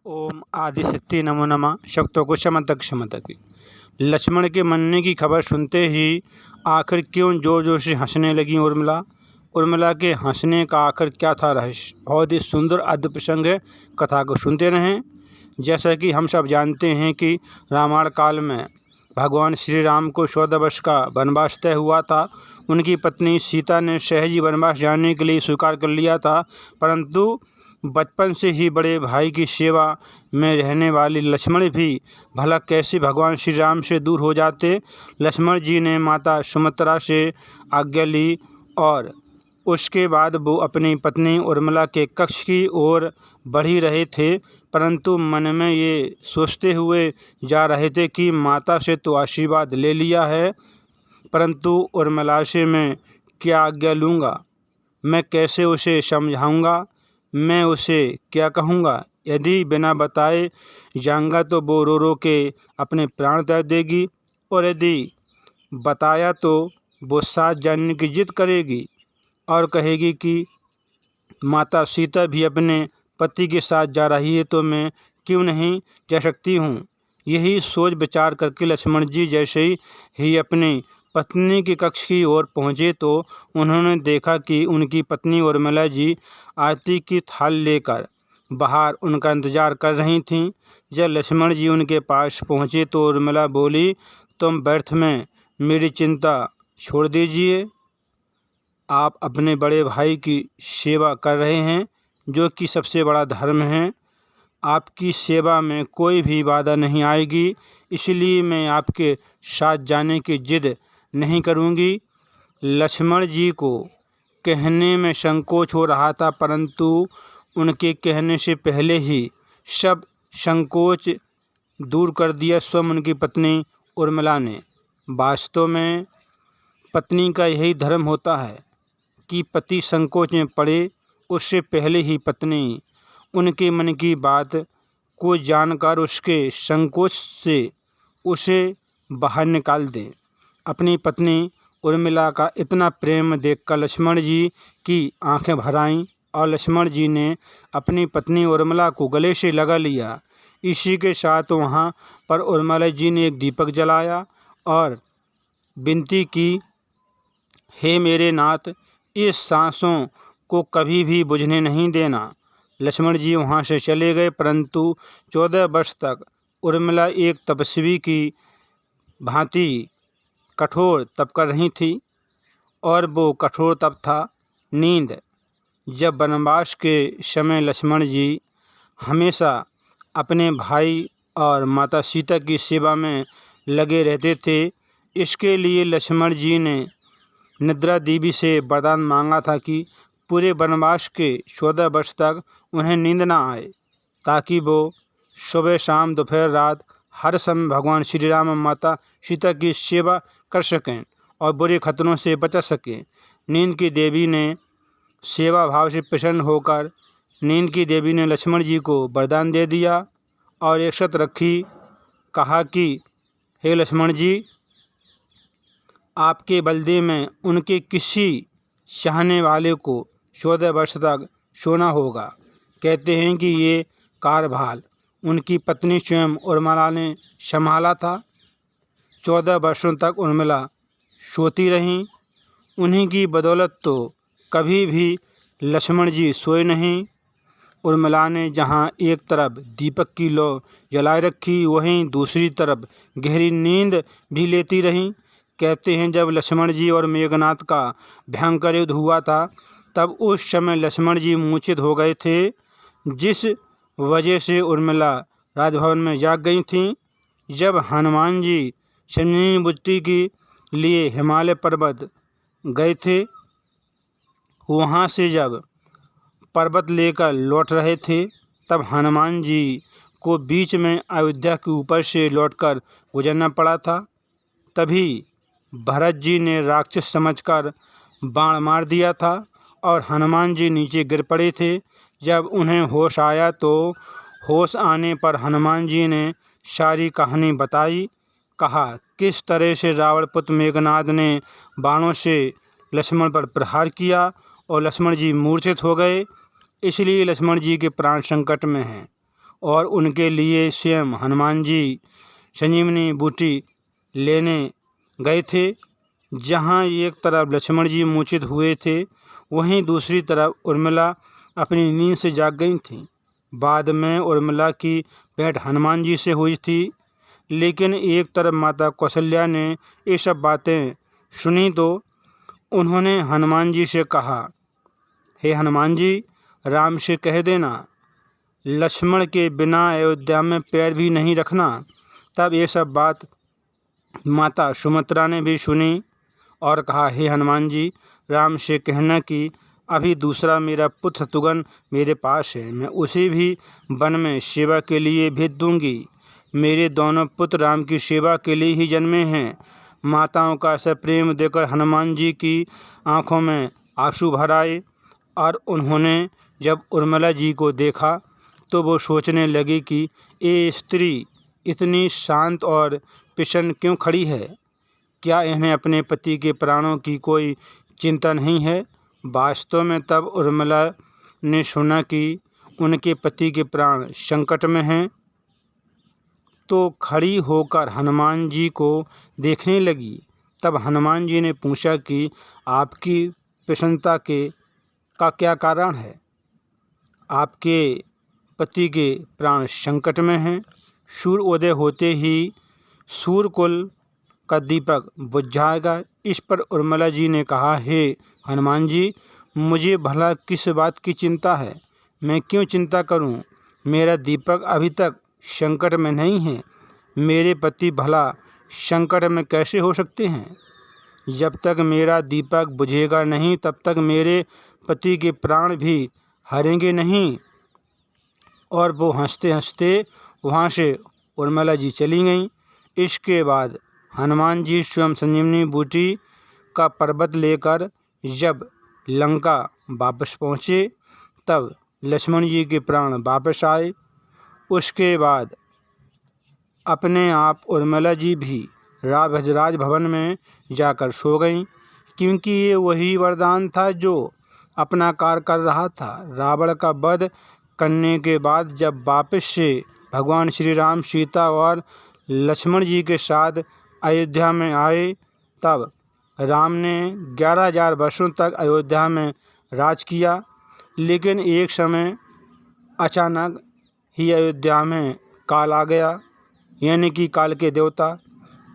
ओम आदिशक्ति नमो नमः। शक्तों को क्षमता क्षमता की। लक्ष्मण के मरने की खबर सुनते ही आखिर क्यों जोर जोर से हंसने लगी उर्मिला। उर्मिला के हंसने का आखिर क्या था रहस्य। बहुत ही सुंदर अद्भुत प्रसंग है। कथा को सुनते रहें। जैसा कि हम सब जानते हैं कि रामायण काल में भगवान श्री राम को 14 वर्ष का वनवास तय हुआ था। उनकी पत्नी सीता ने सहज ही वनवास जाने के लिए स्वीकार कर लिया था, परंतु बचपन से ही बड़े भाई की सेवा में रहने वाले लक्ष्मण भी भला कैसे भगवान श्री राम से दूर हो जाते। लक्ष्मण जी ने माता सुमित्रा से आज्ञा ली और उसके बाद वो अपनी पत्नी उर्मिला के कक्ष की ओर बढ़ ही रहे थे, परंतु मन में ये सोचते हुए जा रहे थे कि माता से तो आशीर्वाद ले लिया है, परंतु उर्मिला से मैं क्या आज्ञा लूँगा, मैं कैसे उसे समझाऊँगा, मैं उसे क्या कहूँगा। यदि बिना बताए जाऊँगा तो वो रो रो के अपने प्राण त्याग देगी, और यदि बताया तो वो साथ जानने की जिद करेगी और कहेगी कि माता सीता भी अपने पति के साथ जा रही है तो मैं क्यों नहीं जा सकती हूँ। यही सोच विचार करके लक्ष्मण जी जैसे ही अपनी पत्नी के कक्ष की ओर पहुँचे तो उन्होंने देखा कि उनकी पत्नी उर्मिला जी आरती की थाल लेकर बाहर उनका इंतजार कर रही थीं। जब लक्ष्मण जी उनके पास पहुँचे तो उर्मिला बोली, तुम व्यर्थ में मेरी चिंता छोड़ दीजिए। आप अपने बड़े भाई की सेवा कर रहे हैं, जो कि सबसे बड़ा धर्म है। आपकी सेवा में कोई भी बाधा नहीं आएगी, इसलिए मैं आपके साथ जाने की जिद नहीं करूंगी। लक्ष्मण जी को कहने में संकोच हो रहा था, परंतु उनके कहने से पहले ही सब संकोच दूर कर दिया स्वयं उनकी पत्नी उर्मिला ने। वास्तव में पत्नी का यही धर्म होता है कि पति संकोच में पड़े उससे पहले ही पत्नी उनके मन की बात को जानकर उसके संकोच से उसे बाहर निकाल दें। अपनी पत्नी उर्मिला का इतना प्रेम देखकर लक्ष्मण जी की आंखें भर आईं और लक्ष्मण जी ने अपनी पत्नी उर्मिला को गले से लगा लिया। इसी के साथ वहाँ पर उर्मिला जी ने एक दीपक जलाया और विनती की, हे मेरे नाथ, इस सांसों को कभी भी बुझने नहीं देना। लक्ष्मण जी वहाँ से चले गए, परंतु 14 वर्ष तक उर्मिला एक तपस्वी की भांति कठोर तप कर रही थी, और वो कठोर तप था नींद। जब वनवास के समय लक्ष्मण जी हमेशा अपने भाई और माता सीता की सेवा में लगे रहते थे। इसके लिए लक्ष्मण जी ने निद्रा देवी से वरदान मांगा था कि पूरे वनवास के 14 वर्ष तक उन्हें नींद न आए, ताकि वो सुबह शाम दोपहर रात हर समय भगवान श्री राम और माता सीता की सेवा कर सकें और बुरे खतरों से बच सकें। नींद की देवी ने सेवा भाव से प्रसन्न होकर लक्ष्मण जी को वरदान दे दिया और एक शर्त रखी। कहा कि हे लक्ष्मण जी, आपके बलदे में उनके किसी चाहने वाले को 14 वर्ष तक सोना होगा। कहते हैं कि ये कार्यभार उनकी पत्नी स्वयं उर्मिला ने संभाला था। 14 वर्षों तक उर्मिला सोती रहीं। उन्हीं की बदौलत तो कभी भी लक्ष्मण जी सोए नहीं। उर्मिला ने जहाँ एक तरफ दीपक की लौ जलाए रखी, वहीं दूसरी तरफ गहरी नींद भी लेती रहीं। कहते हैं जब लक्ष्मण जी और मेघनाथ का भयंकर युद्ध हुआ था, तब उस समय लक्ष्मण जी मूर्छित हो गए थे, जिस वजह से उर्मिला राजभवन में जाग गई थीं। जब हनुमान जी संजीवनी बुद्धि के लिए हिमालय पर्वत गए थे, वहाँ से जब पर्वत लेकर लौट रहे थे, तब हनुमान जी को बीच में अयोध्या के ऊपर से लौटकर गुजरना पड़ा था। तभी भरत जी ने राक्षस समझकर बाण मार दिया था और हनुमान जी नीचे गिर पड़े थे। जब उन्हें होश आया तो होश आने पर हनुमान जी ने सारी कहानी बताई। कहा किस तरह से रावण पुत्र मेघनाथ ने बाणों से लक्ष्मण पर प्रहार किया और लक्ष्मण जी मूर्छित हो गए, इसलिए लक्ष्मण जी के प्राण संकट में हैं। और उनके लिए स्वयं हनुमान जी संजीवनी बूटी लेने गए थे। जहाँ एक तरफ लक्ष्मण जी मूर्छित हुए थे, वहीं दूसरी तरफ उर्मिला अपनी नींद से जाग गई थीं। बाद में उर्मिला की भेंट हनुमान जी से हुई थी, लेकिन एक तरफ माता कौशल्या ने ये सब बातें सुनी तो उन्होंने हनुमान जी से कहा, हे हनुमान जी, राम से कह देना लक्ष्मण के बिना अयोध्या में पैर भी नहीं रखना। तब ये सब बात माता सुमित्रा ने भी सुनी और कहा, हे हनुमान जी, राम से कहना कि अभी दूसरा मेरा पुत्र शत्रुघ्न मेरे पास है, मैं उसे भी वन में सेवा के लिए भेज दूंगी। मेरे दोनों पुत्र राम की सेवा के लिए ही जन्मे हैं। माताओं का ऐसा प्रेम देखकर हनुमान जी की आंखों में आंसू भर आए और उन्होंने जब उर्मिला जी को देखा तो वो सोचने लगी कि ये स्त्री इतनी शांत और प्रसन्न क्यों खड़ी है। क्या इन्हें अपने पति के प्राणों की कोई चिंता नहीं है। वास्तव में तब उर्मिला ने सुना कि उनके पति के प्राण संकट में हैं तो खड़ी होकर हनुमान जी को देखने लगी। तब हनुमान जी ने पूछा कि आपकी प्रसन्नता का क्या कारण है। आपके पति के प्राण संकट में हैं। सूर्य उदय होते ही सूर्यकुल का दीपक बुझ जाएगा। इस पर उर्मिला जी ने कहा, हे हनुमान जी, मुझे भला किस बात की चिंता है। मैं क्यों चिंता करूं। मेरा दीपक अभी तक संकट में नहीं है। मेरे पति भला संकट में कैसे हो सकते हैं। जब तक मेरा दीपक बुझेगा नहीं तब तक मेरे पति के प्राण भी हारेंगे नहीं। और वो हंसते हंसते वहाँ से उर्मिला जी चली गईं। इसके बाद हनुमान जी स्वयं संजीवनी बूटी का पर्वत लेकर जब लंका वापस पहुँचे तब लक्ष्मण जी के प्राण वापस आए। उसके बाद अपने आप उर्मिला जी भी राजभवन में जाकर सो गईं, क्योंकि ये वही वरदान था जो अपना कार्य कर रहा था। रावण का वध करने के बाद जब वापस से भगवान श्री राम सीता और लक्ष्मण जी के साथ अयोध्या में आए तब राम ने 11,000 वर्षों तक अयोध्या में राज किया। लेकिन एक समय अचानक ही अयोध्या में काल आ गया, यानी कि काल के देवता।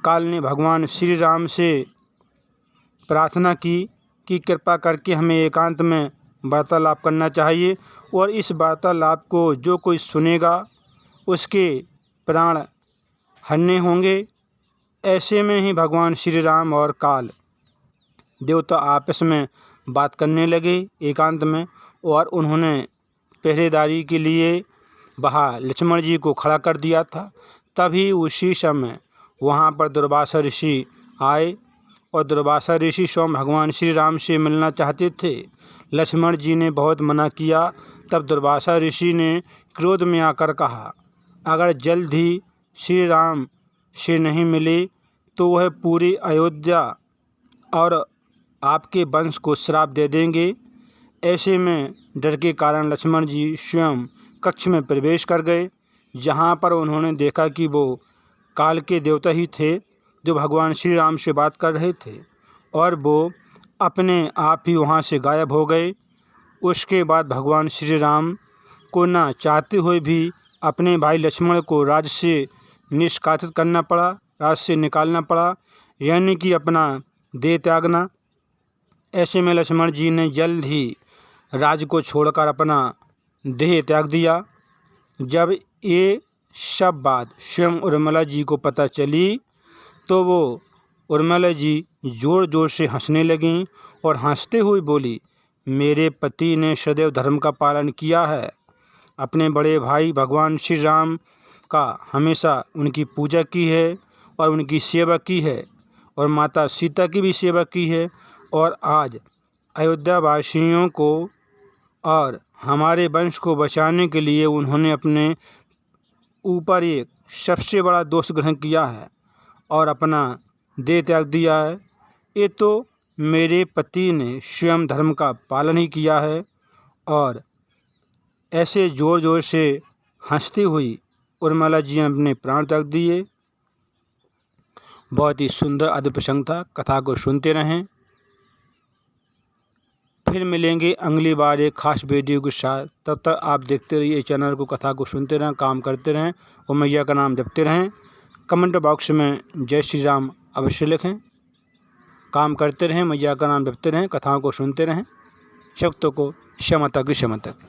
काल ने भगवान श्री राम से प्रार्थना की कि कृपा करके हमें एकांत में वार्तालाप करना चाहिए और इस वार्तालाप को जो कोई सुनेगा उसके प्राण हरने होंगे। ऐसे में ही भगवान श्री राम और काल देवता आपस में बात करने लगे एकांत में, और उन्होंने पहरेदारी के लिए वहाँ लक्ष्मण जी को खड़ा कर दिया था। तभी उसी समय वहाँ पर दुर्वासा ऋषि आए और दुर्वासा ऋषि स्वयं भगवान श्री राम से मिलना चाहते थे। लक्ष्मण जी ने बहुत मना किया। तब दुर्वासा ऋषि ने क्रोध में आकर कहा, अगर जल्द ही श्री राम से नहीं मिले तो वह पूरी अयोध्या और आपके वंश को श्राप दे देंगे। ऐसे में डर के कारण लक्ष्मण जी स्वयं कक्ष में प्रवेश कर गए, जहाँ पर उन्होंने देखा कि वो काल के देवता ही थे जो भगवान श्री राम से बात कर रहे थे, और वो अपने आप ही वहाँ से गायब हो गए। उसके बाद भगवान श्री राम को ना चाहते हुए भी अपने भाई लक्ष्मण को राज्य से निष्कासित करना पड़ा, राज्य से निकालना पड़ा, यानी कि अपना देह त्यागना। ऐसे में लक्ष्मण जी ने जल्द ही राज्य को छोड़कर अपना देह त्याग दिया। जब ये सब बात स्वयं उर्मिला जी को पता चली तो वो उर्मिला जी ज़ोर ज़ोर से हंसने लगीं और हंसते हुए बोली, मेरे पति ने सदैव धर्म का पालन किया है। अपने बड़े भाई भगवान श्री राम का हमेशा उनकी पूजा की है और उनकी सेवा की है, और माता सीता की भी सेवा की है, और आज अयोध्या वासियों को और हमारे वंश को बचाने के लिए उन्होंने अपने ऊपर एक सबसे बड़ा दोष ग्रहण किया है और अपना देह त्याग दिया है। ये तो मेरे पति ने स्वयं धर्म का पालन ही किया है। और ऐसे ज़ोर ज़ोर से हंसती हुई उर्मिला जी ने अपने प्राण त्याग दिए। बहुत ही सुंदर अद्भुत प्रसंग था। कथा को सुनते रहें। फिर मिलेंगे अगली बार एक खास वीडियो के साथ। तब तक आप देखते रहिए चैनल को, कथा को सुनते रहें, काम करते रहें और मैया का नाम जपते रहें। कमेंट बॉक्स में जय श्री राम अवश्य लिखें। काम करते रहें, मैया का नाम जपते रहें, कथाओं को सुनते रहें। शक्तों को क्षमता की क्षमता।